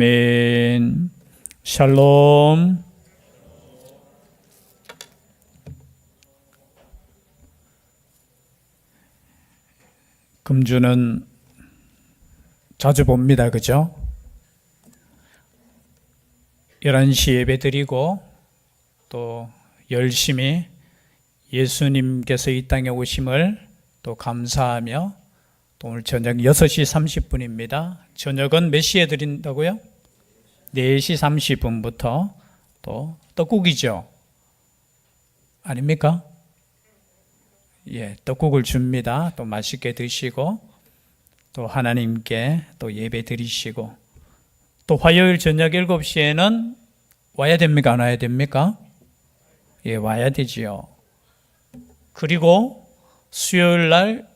아멘. 샬롬. 금주는 자주 봅니다. 그죠? 11시 예배 드리고 또 열심히 예수님께서 이 땅에 오심을 또 감사하며 또 오늘 저녁 6시 30분입니다. 저녁은 몇 시에 드린다고요? 4시 30분부터 또 떡국이죠. 아닙니까? 예, 떡국을 줍니다. 또 맛있게 드시고 또 하나님께 또 예배 드리시고 또 화요일 저녁 7시에는 와야 됩니까? 안 와야 됩니까? 예, 와야 되지요. 그리고 수요일 날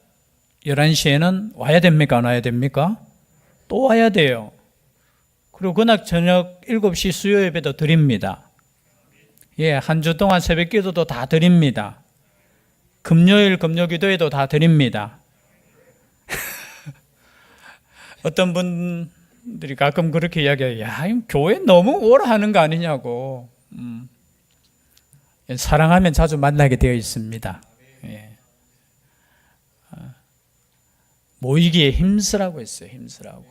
11시에는 와야 됩니까? 안 와야 됩니까? 또 와야 돼요. 그리고 그날 저녁 7시 수요 예배도 드립니다. 예, 한 주 동안 새벽 기도도 다 드립니다. 금요일 금요 기도에도 다 드립니다. 어떤 분들이 가끔 그렇게 이야기해요. 야, 교회 너무 오라 하는 거 아니냐고. 사랑하면 자주 만나게 되어 있습니다. 예. 모이기에 힘쓰라고 했어요. 힘쓰라고.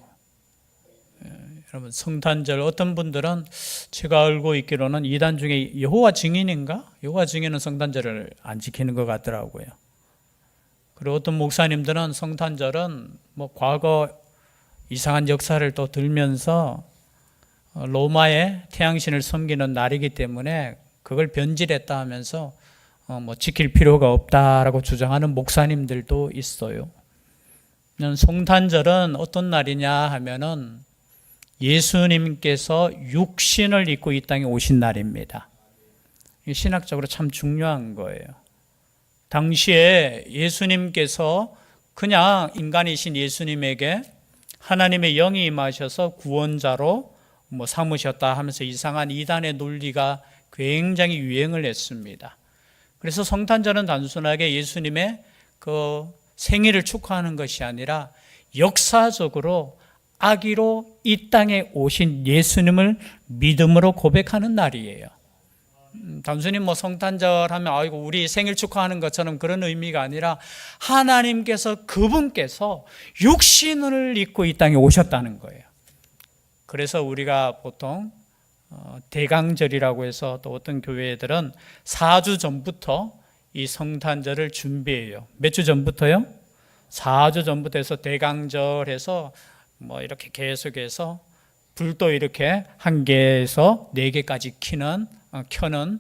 예. 여러분 성탄절 어떤 분들은 제가 알고 있기로는 이단 중에 여호와 증인인가? 여호와 증인은 성탄절을 안 지키는 것 같더라고요. 그리고 어떤 목사님들은 성탄절은 뭐 과거 이상한 역사를 또 들면서 로마의 태양신을 섬기는 날이기 때문에 그걸 변질했다 하면서 뭐 지킬 필요가 없다라고 주장하는 목사님들도 있어요. 성탄절은 어떤 날이냐 하면은 예수님께서 육신을 입고 이 땅에 오신 날입니다. 신학적으로 참 중요한 거예요. 당시에 예수님께서 그냥 인간이신 예수님에게 하나님의 영이 임하셔서 구원자로 뭐 삼으셨다 하면서 이상한 이단의 논리가 굉장히 유행을 했습니다. 그래서 성탄절은 단순하게 예수님의 그 생일을 축하하는 것이 아니라 역사적으로 아기로 이 땅에 오신 예수님을 믿음으로 고백하는 날이에요. 단순히 뭐 성탄절 하면 아이고 우리 생일 축하하는 것처럼 그런 의미가 아니라 하나님께서 그분께서 육신을 입고 이 땅에 오셨다는 거예요. 그래서 우리가 보통 대강절이라고 해서 또 어떤 교회들은 4주 전부터 이 성탄절을 준비해요. 몇 주 전부터요? 4주 전부터 해서 대강절해서 뭐 이렇게 계속해서 불도 이렇게 1개에서 4개까지 켜는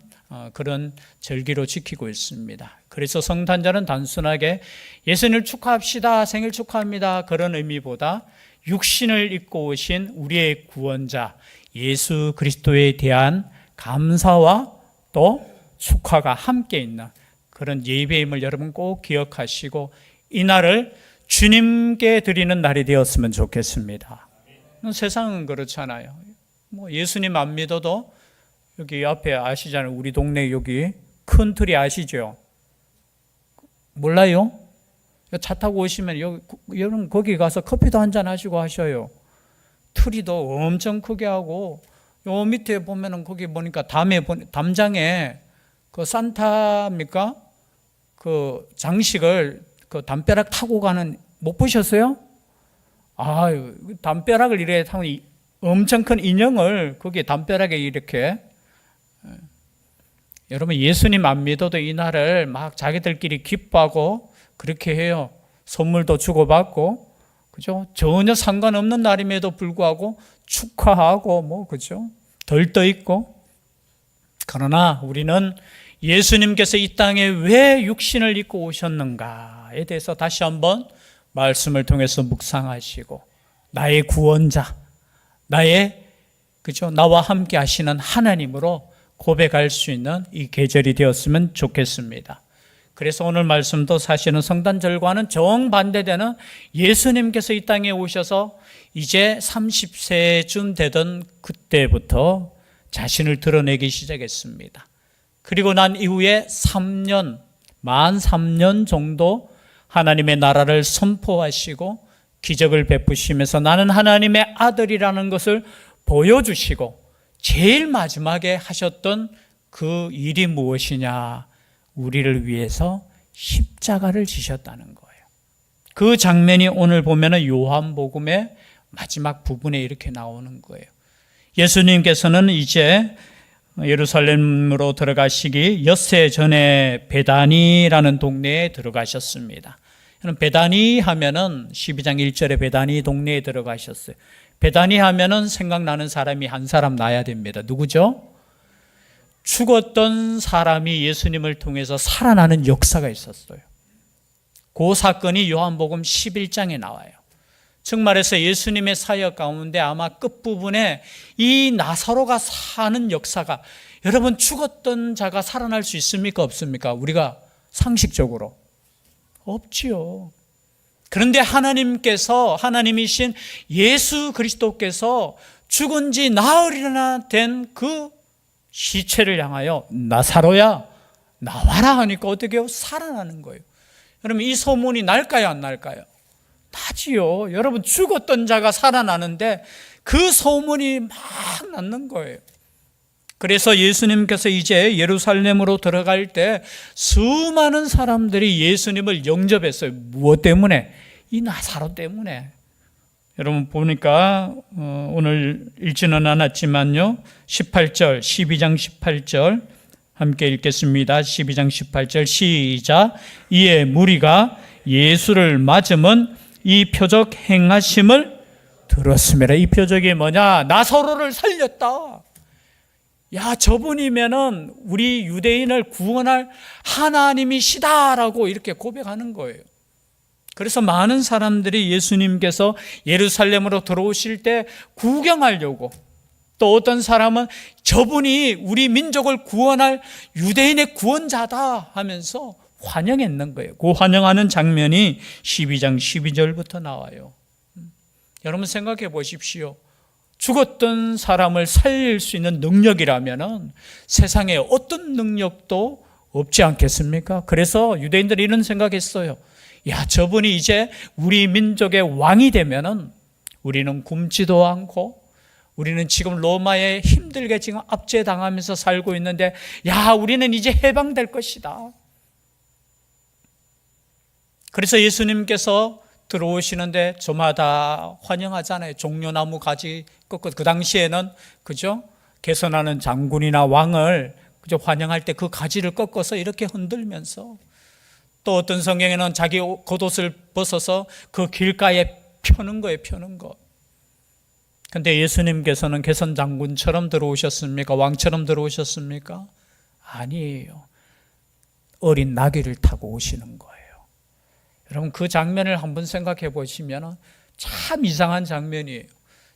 그런 절기로 지키고 있습니다. 그래서 성탄절은 단순하게 예수님을 축하합시다, 생일 축하합니다 그런 의미보다 육신을 입고 오신 우리의 구원자 예수 그리스도에 대한 감사와 또 축하가 함께 있는 그런 예배임을 여러분 꼭 기억하시고 이 날을 주님께 드리는 날이 되었으면 좋겠습니다. 세상은 그렇잖아요. 뭐 예수님 안 믿어도 여기 앞에 아시잖아요. 우리 동네 여기 큰 틀이 아시죠? 몰라요? 차 타고 오시면 여러분 거기 가서 커피도 한잔 하시고 하셔요. 트리도 엄청 크게 하고 요 밑에 보면은 거기 보니까 담장에 그 산타입니까? 그 장식을 그 담벼락 타고 가는 못 보셨어요? 아유, 담벼락을 이렇게 타고 엄청 큰 인형을 거기에 담벼락에 이렇게 여러분 예수님 안 믿어도 이 날을 막 자기들끼리 기뻐하고 그렇게 해요. 선물도 주고받고 그죠? 전혀 상관없는 날임에도 불구하고 축하하고 뭐 그죠? 덜떠 있고 그러나 우리는 예수님께서 이 땅에 왜 육신을 입고 오셨는가에 대해서 다시 한번 말씀을 통해서 묵상하시고 나의 구원자, 나와 함께 하시는 하나님으로 고백할 수 있는 이 계절이 되었으면 좋겠습니다. 그래서 오늘 말씀도 사실은 성탄절과는 정반대되는 예수님께서 이 땅에 오셔서 이제 30세쯤 되던 그때부터 자신을 드러내기 시작했습니다. 그리고 난 이후에 만 3년 정도 하나님의 나라를 선포하시고 기적을 베푸시면서 나는 하나님의 아들이라는 것을 보여주시고 제일 마지막에 하셨던 그 일이 무엇이냐? 우리를 위해서 십자가를 지셨다는 거예요. 그 장면이 오늘 보면은 요한복음의 마지막 부분에 이렇게 나오는 거예요. 예수님께서는 이제 예루살렘으로 들어가시기 엿새 전에 베다니라는 동네에 들어가셨습니다. 베다니 하면은 12장 1절에 베다니 동네에 들어가셨어요. 베다니 하면은 생각나는 사람이 한 사람 나야 됩니다. 누구죠? 죽었던 사람이 예수님을 통해서 살아나는 역사가 있었어요. 그 사건이 요한복음 11장에 나와요. 즉 말해서 예수님의 사역 가운데 아마 끝부분에 이 나사로가 사는 역사가, 여러분 죽었던 자가 살아날 수 있습니까? 없습니까? 우리가 상식적으로 없지요. 그런데 하나님이신 예수 그리스도께서 죽은 지 나흘이나 된 그 시체를 향하여 나사로야 나와라 하니까 어떻게 해요? 살아나는 거예요. 여러분 이 소문이 날까요? 안 날까요? 나지요. 여러분 죽었던 자가 살아나는데 그 소문이 막 났는 거예요. 그래서 예수님께서 이제 예루살렘으로 들어갈 때 수많은 사람들이 예수님을 영접했어요. 무엇 때문에? 이 나사로 때문에. 여러분 보니까 오늘 읽지는 않았지만요, 18절 12장 18절 함께 읽겠습니다. 12장 18절 시작. 이에 무리가 예수를 맞으면 이 표적 행하심을 들었습니다. 이 표적이 뭐냐? 나사로를 살렸다. 야, 저분이면은 우리 유대인을 구원할 하나님이시다라고 이렇게 고백하는 거예요. 그래서 많은 사람들이 예수님께서 예루살렘으로 들어오실 때 구경하려고, 또 어떤 사람은 저분이 우리 민족을 구원할 유대인의 구원자다 하면서 환영했는 거예요. 그 환영하는 장면이 12장 12절부터 나와요. 여러분 생각해 보십시오. 죽었던 사람을 살릴 수 있는 능력이라면 세상에 어떤 능력도 없지 않겠습니까? 그래서 유대인들이 이런 생각했어요. 야, 저분이 이제 우리 민족의 왕이 되면은 우리는 굶지도 않고, 우리는 지금 로마에 힘들게 지금 압제당하면서 살고 있는데, 야, 우리는 이제 해방될 것이다. 그래서 예수님께서 들어오시는데 저마다 환영하잖아요. 종려나무 가지 꺾고, 그 당시에는 그죠? 개선하는 장군이나 왕을 그죠? 환영할 때 그 가지를 꺾어서 이렇게 흔들면서, 또 어떤 성경에는 자기 겉옷을 벗어서 그 길가에 펴는 거예요. 펴는 거. 근데 예수님께서는 개선 장군처럼 들어오셨습니까? 왕처럼 들어오셨습니까? 아니에요. 어린 나귀를 타고 오시는 거예요. 여러분 그 장면을 한번 생각해 보시면 참 이상한 장면이에요.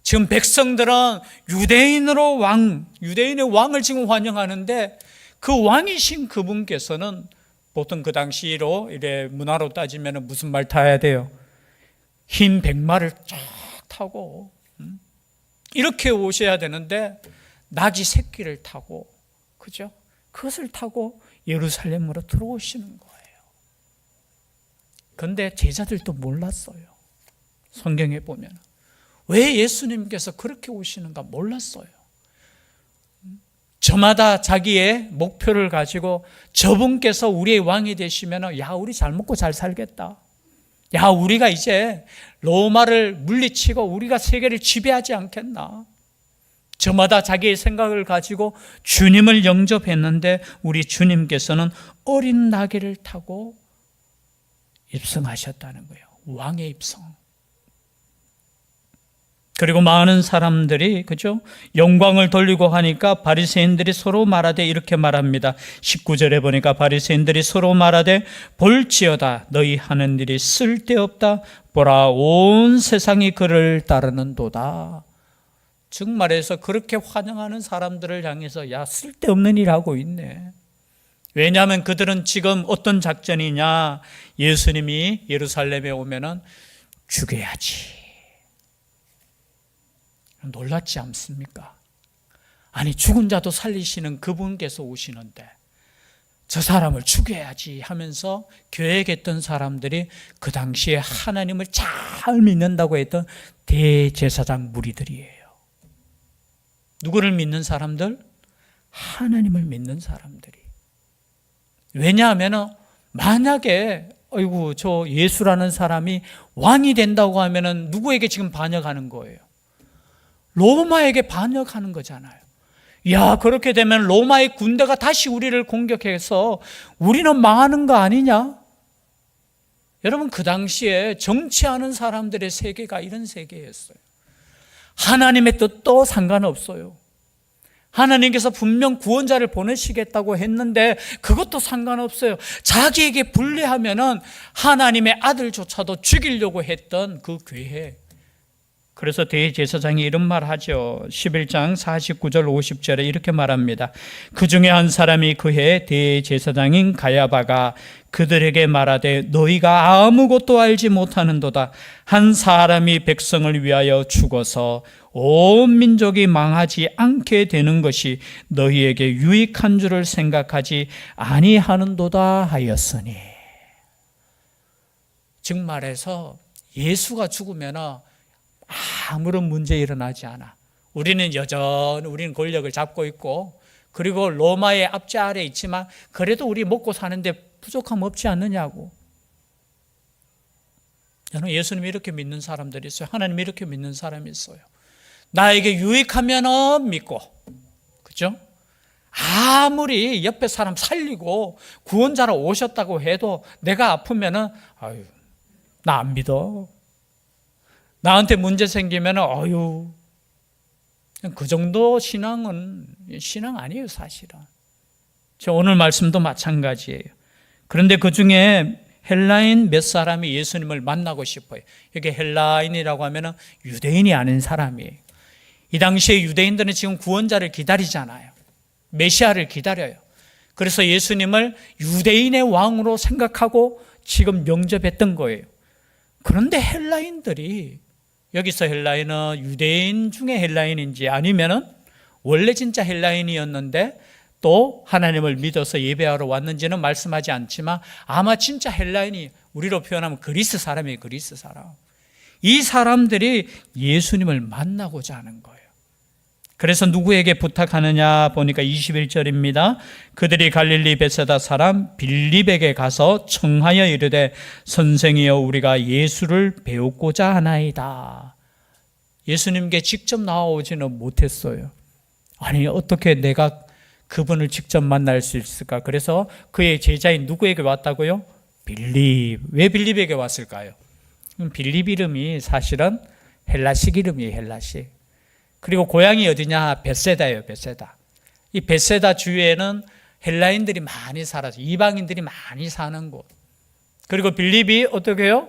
지금 백성들은 유대인의 왕을 지금 환영하는데, 그 왕이신 그분께서는 보통 그 당시로 이래 문화로 따지면 무슨 말 타야 돼요? 흰 백마를 쫙 타고 이렇게 오셔야 되는데 나귀 새끼를 타고, 그죠? 그것을 타고 예루살렘으로 들어오시는 거예요. 그런데 제자들도 몰랐어요. 성경에 보면 왜 예수님께서 그렇게 오시는가 몰랐어요. 저마다 자기의 목표를 가지고 저분께서 우리의 왕이 되시면, 야, 우리 잘 먹고 잘 살겠다. 야, 우리가 이제 로마를 물리치고 우리가 세계를 지배하지 않겠나. 저마다 자기의 생각을 가지고 주님을 영접했는데, 우리 주님께서는 어린 나귀를 타고 입성하셨다는 거예요. 왕의 입성. 그리고 많은 사람들이 그죠? 영광을 돌리고 하니까 바리새인들이 서로 말하되 이렇게 말합니다. 19절에 보니까 바리새인들이 서로 말하되 볼지어다 너희 하는 일이 쓸데없다. 보라 온 세상이 그를 따르는도다. 즉 말해서 그렇게 환영하는 사람들을 향해서 야, 쓸데없는 일 하고 있네. 왜냐하면 그들은 지금 어떤 작전이냐? 예수님이 예루살렘에 오면은 죽여야지. 놀랍지 않습니까? 아니, 죽은 자도 살리시는 그분께서 오시는데 저 사람을 죽여야지 하면서 계획했던 사람들이 그 당시에 하나님을 잘 믿는다고 했던 대제사장 무리들이에요. 누구를 믿는 사람들? 하나님을 믿는 사람들이. 왜냐하면 만약에 아이고 저 예수라는 사람이 왕이 된다고 하면은 누구에게 지금 반역하는 거예요? 로마에게 반역하는 거잖아요. 야, 그렇게 되면 로마의 군대가 다시 우리를 공격해서 우리는 망하는 거 아니냐? 여러분, 그 당시에 정치하는 사람들의 세계가 이런 세계였어요. 하나님의 뜻도 상관없어요. 하나님께서 분명 구원자를 보내시겠다고 했는데 그것도 상관없어요. 자기에게 불리하면은 하나님의 아들조차도 죽이려고 했던 그 괴해. 그래서 대제사장이 이런 말 하죠. 11장 49절 50절에 이렇게 말합니다. 그 중에 한 사람이 그해 대제사장인 가야바가 그들에게 말하되 너희가 아무것도 알지 못하는도다. 한 사람이 백성을 위하여 죽어서 온 민족이 망하지 않게 되는 것이 너희에게 유익한 줄을 생각하지 아니하는도다 하였으니. 즉 말해서 예수가 죽으면 아무런 문제 일어나지 않아. 우리는 여전히 우리는 권력을 잡고 있고 그리고 로마의 압제 아래 있지만 그래도 우리 먹고 사는데 부족함 없지 않느냐고. 저는 예수님이 이렇게 믿는 사람들이 있어요. 하나님이 이렇게 믿는 사람이 있어요. 나에게 유익하면 믿고, 그죠? 아무리 옆에 사람 살리고 구원자로 오셨다고 해도 내가 아프면은 아유, 나 안 믿어. 나한테 문제 생기면 어휴, 그 정도 신앙은 신앙 아니에요, 사실은. 저 오늘 말씀도 마찬가지예요. 그런데 그 중에 헬라인 몇 사람이 예수님을 만나고 싶어요. 여기 헬라인이라고 하면 유대인이 아닌 사람이에요. 이 당시에 유대인들은 지금 구원자를 기다리잖아요. 메시아를 기다려요. 그래서 예수님을 유대인의 왕으로 생각하고 지금 영접했던 거예요. 그런데 헬라인들이, 여기서 헬라인은 유대인 중에 헬라인인지 아니면은 원래 진짜 헬라인이었는데 또 하나님을 믿어서 예배하러 왔는지는 말씀하지 않지만 아마 진짜 헬라인이, 우리로 표현하면 그리스 사람이에요. 그리스 사람. 이 사람들이 예수님을 만나고자 하는 거예요. 그래서 누구에게 부탁하느냐 보니까 21절입니다. 그들이 갈릴리 베세다 사람 빌립에게 가서 청하여 이르되 선생이여 우리가 예수를 배우고자 하나이다. 예수님께 직접 나와오지는 못했어요. 아니 어떻게 내가 그분을 직접 만날 수 있을까? 그래서 그의 제자인 누구에게 왔다고요? 빌립. 왜 빌립에게 왔을까요? 빌립 이름이 사실은 헬라식 이름이에요. 헬라식. 그리고 고향이 어디냐? 베세다예요. 베세다. 이 베세다 주위에는 헬라인들이 많이 살아서 이방인들이 많이 사는 곳. 그리고 빌립이 어떻게 해요?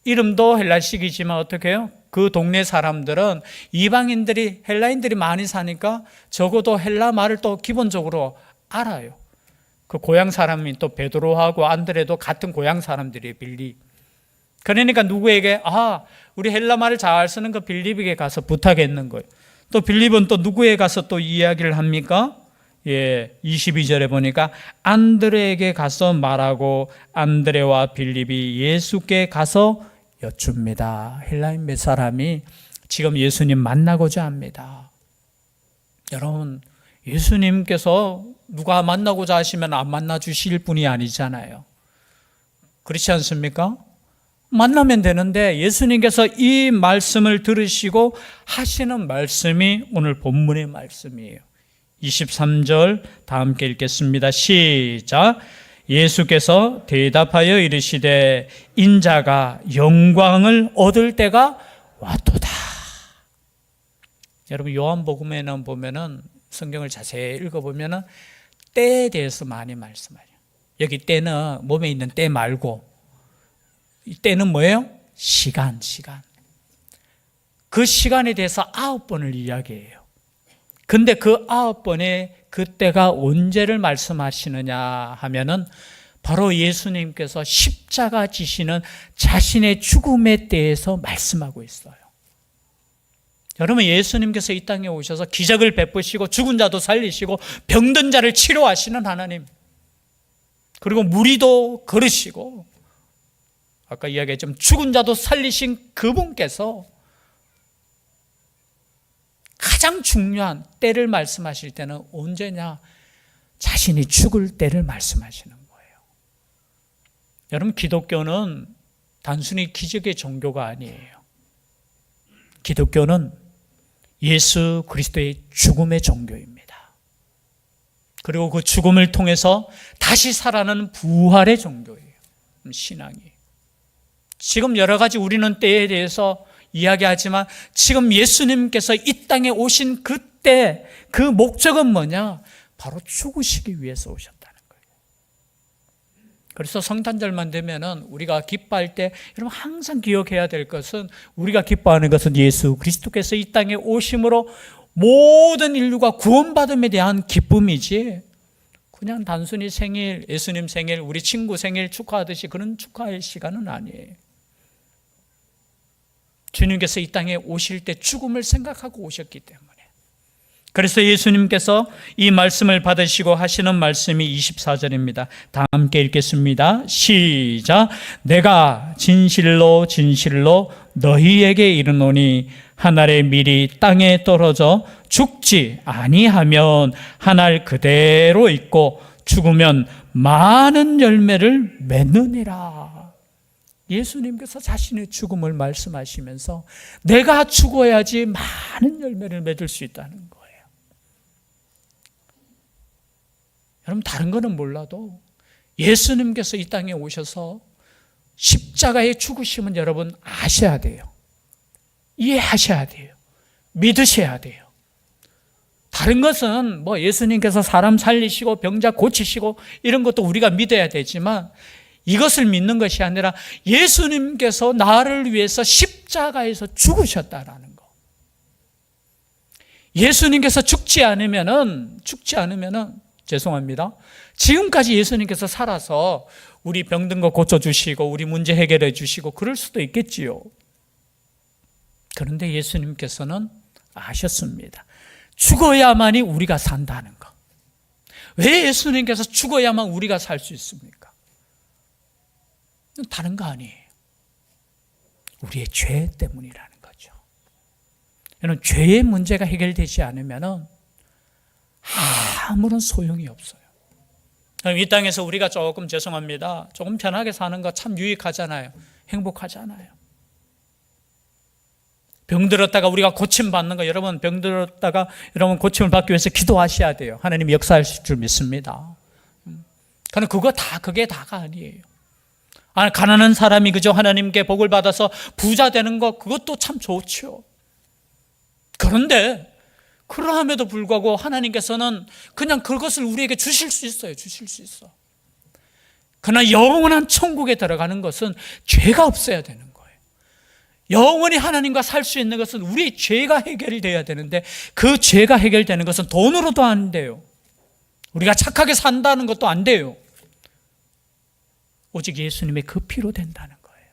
이름도 헬라식이지만 어떻게 해요? 그 동네 사람들은 이방인들이, 헬라인들이 많이 사니까 적어도 헬라 말을 또 기본적으로 알아요. 그 고향 사람이 또 베드로하고 안드레도 같은 고향 사람들이에요. 빌립. 그러니까 누구에게 우리 헬라 말을 잘 쓰는 그 빌립에게 가서 부탁했는 거예요. 또 빌립은 또 누구에 가서 또 이야기를 합니까? 22절에 보니까 안드레에게 가서 말하고 안드레와 빌립이 예수께 가서 여쭙니다. 헬라인 몇 사람이 지금 예수님 만나고자 합니다. 여러분, 예수님께서 누가 만나고자 하시면 안 만나 주실 분이 아니잖아요. 그렇지 않습니까? 만나면 되는데 예수님께서 이 말씀을 들으시고 하시는 말씀이 오늘 본문의 말씀이에요. 23절 다 함께 읽겠습니다. 시작. 예수께서 대답하여 이르시되 인자가 영광을 얻을 때가 왔도다. 여러분 요한복음에는 보면은 성경을 자세히 읽어보면은 때에 대해서 많이 말씀하죠. 여기 때는 몸에 있는 때 말고 이 때는 뭐예요? 시간. 그 시간에 대해서 9번을 이야기해요. 근데 그 9번에 그 때가 언제를 말씀하시느냐 하면은 바로 예수님께서 십자가 지시는 자신의 죽음에 대해서 말씀하고 있어요. 여러분 예수님께서 이 땅에 오셔서 기적을 베푸시고 죽은 자도 살리시고 병든 자를 치료하시는 하나님, 그리고 무리도 걸으시고 아까 이야기했지만 죽은 자도 살리신 그분께서 가장 중요한 때를 말씀하실 때는 언제냐? 자신이 죽을 때를 말씀하시는 거예요. 여러분, 기독교는 단순히 기적의 종교가 아니에요. 기독교는 예수 그리스도의 죽음의 종교입니다. 그리고 그 죽음을 통해서 다시 살아나는 부활의 종교예요. 신앙이. 지금 여러 가지 우리는 때에 대해서 이야기하지만 지금 예수님께서 이 땅에 오신 그때 그 목적은 뭐냐? 바로 죽으시기 위해서 오셨다는 거예요. 그래서 성탄절만 되면은 우리가 기뻐할 때 여러분 항상 기억해야 될 것은, 우리가 기뻐하는 것은 예수 그리스도께서 이 땅에 오심으로 모든 인류가 구원받음에 대한 기쁨이지, 그냥 단순히 생일, 예수님 생일, 우리 친구 생일 축하하듯이 그런 축하할 시간은 아니에요. 주님께서 이 땅에 오실 때 죽음을 생각하고 오셨기 때문에. 그래서 예수님께서 이 말씀을 받으시고 하시는 말씀이 24절입니다. 다 함께 읽겠습니다. 시작. 내가 진실로 진실로 너희에게 이르노니 한 알의 밀이 땅에 떨어져 죽지 아니하면 한 알 그대로 있고 죽으면 많은 열매를 맺느니라. 예수님께서 자신의 죽음을 말씀하시면서 내가 죽어야지 많은 열매를 맺을 수 있다는 거예요. 여러분, 다른 거는 몰라도 예수님께서 이 땅에 오셔서 십자가에 죽으심은 여러분 아셔야 돼요. 이해하셔야 돼요. 믿으셔야 돼요. 다른 것은 뭐 예수님께서 사람 살리시고 병자 고치시고 이런 것도 우리가 믿어야 되지만, 이것을 믿는 것이 아니라 예수님께서 나를 위해서 십자가에서 죽으셨다라는 거. 예수님께서 죽지 않으면은 죄송합니다. 지금까지 예수님께서 살아서 우리 병든 거 고쳐주시고 우리 문제 해결해 주시고 그럴 수도 있겠지요. 그런데 예수님께서는 아셨습니다. 죽어야만이 우리가 산다는 거. 왜 예수님께서 죽어야만 우리가 살 수 있습니까? 다른 거 아니에요. 우리의 죄 때문이라는 거죠. 여러분, 죄의 문제가 해결되지 않으면 아무런 소용이 없어요. 이 땅에서 우리가 조금 편하게 사는 거 참 유익하잖아요. 행복하잖아요. 병들었다가 우리가 고침받는 거, 여러분 병들었다가 여러분 고침을 받기 위해서 기도하셔야 돼요. 하나님이 역사하실 줄 믿습니다. 그러나 그게 다가 아니에요. 가난한 사람이 그저 하나님께 복을 받아서 부자 되는 거, 그것도 참 좋죠. 그런데 그러함에도 불구하고 하나님께서는 그냥 그것을 우리에게 주실 수 있어요. 주실 수 있어. 그러나 영원한 천국에 들어가는 것은 죄가 없어야 되는 거예요. 영원히 하나님과 살 수 있는 것은 우리의 죄가 해결이 돼야 되는데, 그 죄가 해결되는 것은 돈으로도 안 돼요. 우리가 착하게 산다는 것도 안 돼요. 오직 예수님의 그 피로 된다는 거예요.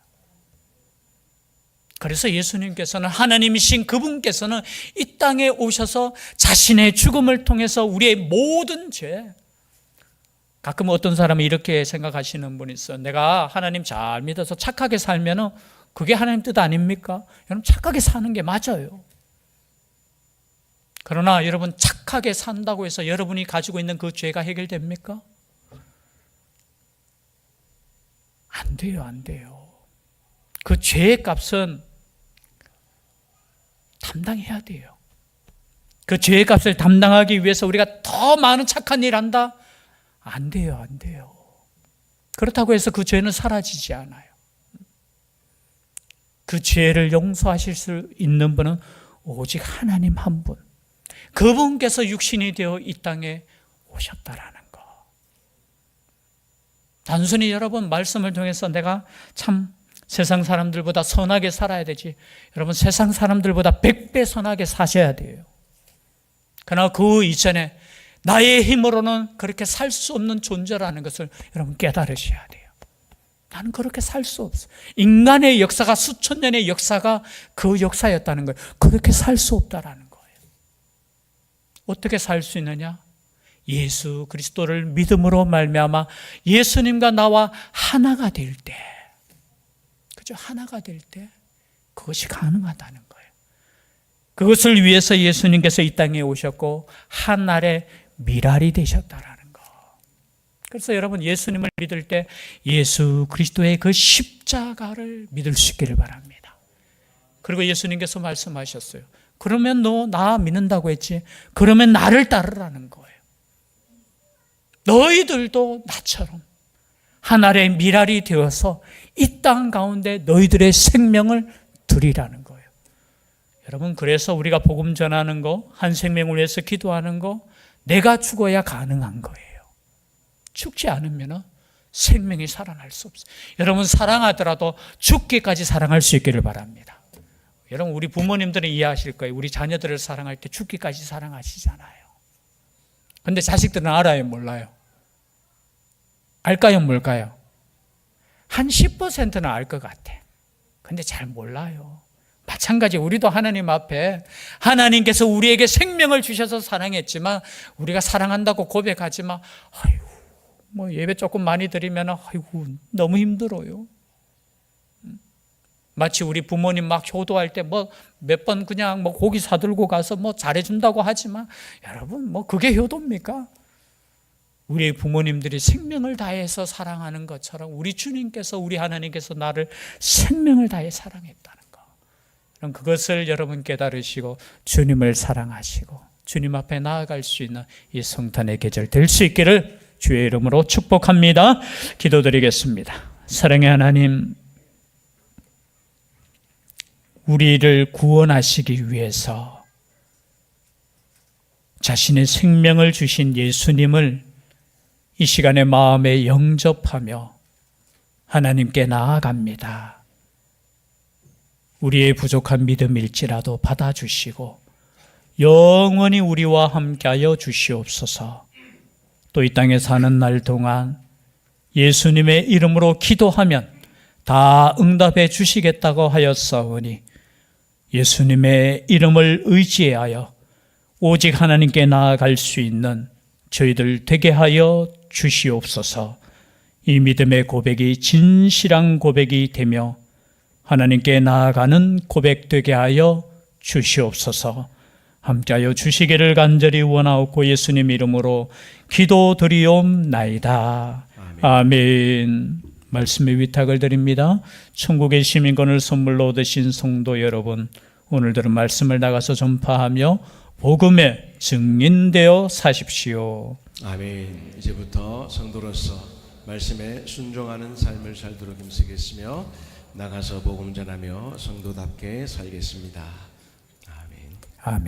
그래서 예수님께서는, 하나님이신 그분께서는 이 땅에 오셔서 자신의 죽음을 통해서 우리의 모든 죄, 가끔 어떤 사람이 이렇게 생각하시는 분이 있어요. 내가 하나님 잘 믿어서 착하게 살면 그게 하나님 뜻 아닙니까? 여러분, 착하게 사는 게 맞아요. 그러나 여러분, 착하게 산다고 해서 여러분이 가지고 있는 그 죄가 해결됩니까? 안 돼요, 안 돼요. 그 죄의 값은 담당해야 돼요. 그 죄의 값을 담당하기 위해서 우리가 더 많은 착한 일 한다? 안 돼요, 안 돼요. 그렇다고 해서 그 죄는 사라지지 않아요. 그 죄를 용서하실 수 있는 분은 오직 하나님 한 분. 그분께서 육신이 되어 이 땅에 오셨다라는 거. 단순히 여러분 말씀을 통해서 내가 참 세상 사람들보다 선하게 살아야 되지, 여러분 세상 사람들보다 100배 선하게 사셔야 돼요. 그러나 그 이전에 나의 힘으로는 그렇게 살 수 없는 존재라는 것을 여러분 깨달으셔야 돼요. 나는 그렇게 살 수 없어. 인간의 역사가 수천 년의 역사가 그 역사였다는 거예요. 그렇게 살 수 없다라는 거예요. 어떻게 살 수 있느냐? 예수 그리스도를 믿음으로 말미암아 예수님과 나와 하나가 될 때, 그죠? 하나가 될 때 그것이 가능하다는 거예요. 그것을 위해서 예수님께서 이 땅에 오셨고 한 알의 미랄이 되셨다라는 거. 그래서 여러분 예수님을 믿을 때 예수 그리스도의 그 십자가를 믿을 수 있기를 바랍니다. 그리고 예수님께서 말씀하셨어요. 그러면 너 나 믿는다고 했지? 그러면 나를 따르라는 거예요. 너희들도 나처럼 한 알의 미랄이 되어서 이 땅 가운데 너희들의 생명을 드리라는 거예요. 여러분, 그래서 우리가 복음 전하는 거, 한 생명을 위해서 기도하는 거, 내가 죽어야 가능한 거예요. 죽지 않으면 생명이 살아날 수 없어요. 여러분, 사랑하더라도 죽기까지 사랑할 수 있기를 바랍니다. 여러분, 우리 부모님들은 이해하실 거예요. 우리 자녀들을 사랑할 때 죽기까지 사랑하시잖아요. 근데 자식들은 알아요, 몰라요? 알까요, 뭘까요? 한 10%는 알 것 같아. 근데 잘 몰라요. 마찬가지 우리도 하나님 앞에 하나님께서 우리에게 생명을 주셔서 사랑했지만 우리가 사랑한다고 고백하지만 아이고 뭐 예배 조금 많이 드리면 아이고 너무 힘들어요. 마치 우리 부모님 막 효도할 때 뭐 몇 번 그냥 뭐 고기 사들고 가서 뭐 잘해준다고 하지만 여러분 뭐 그게 효도입니까? 우리 부모님들이 생명을 다해서 사랑하는 것처럼 우리 주님께서 우리 하나님께서 나를 생명을 다해 사랑했다는 거. 그럼 그것을 여러분 깨달으시고 주님을 사랑하시고 주님 앞에 나아갈 수 있는 이 성탄의 계절 될 수 있기를 주의 이름으로 축복합니다. 기도드리겠습니다. 사랑의 하나님, 우리를 구원하시기 위해서 자신의 생명을 주신 예수님을 이 시간에 마음에 영접하며 하나님께 나아갑니다. 우리의 부족한 믿음일지라도 받아주시고 영원히 우리와 함께하여 주시옵소서. 또 이 땅에 사는 날 동안 예수님의 이름으로 기도하면 다 응답해 주시겠다고 하였사오니 예수님의 이름을 의지하여 오직 하나님께 나아갈 수 있는 저희들 되게 하여 주시옵소서. 이 믿음의 고백이 진실한 고백이 되며 하나님께 나아가는 고백 되게 하여 주시옵소서. 함께하여 주시기를 간절히 원하옵고 예수님 이름으로 기도드리옵나이다. 아멘. 말씀의 위탁을 드립니다. 천국의 시민권을 선물로 얻으신 성도 여러분, 오늘 들은 말씀을 나가서 전파하며 복음의 증인되어 사십시오. 아멘. 이제부터 성도로서 말씀에 순종하는 삶을 살도록 힘쓰겠으며 나가서 복음 전하며 성도답게 살겠습니다. 아멘. 아멘.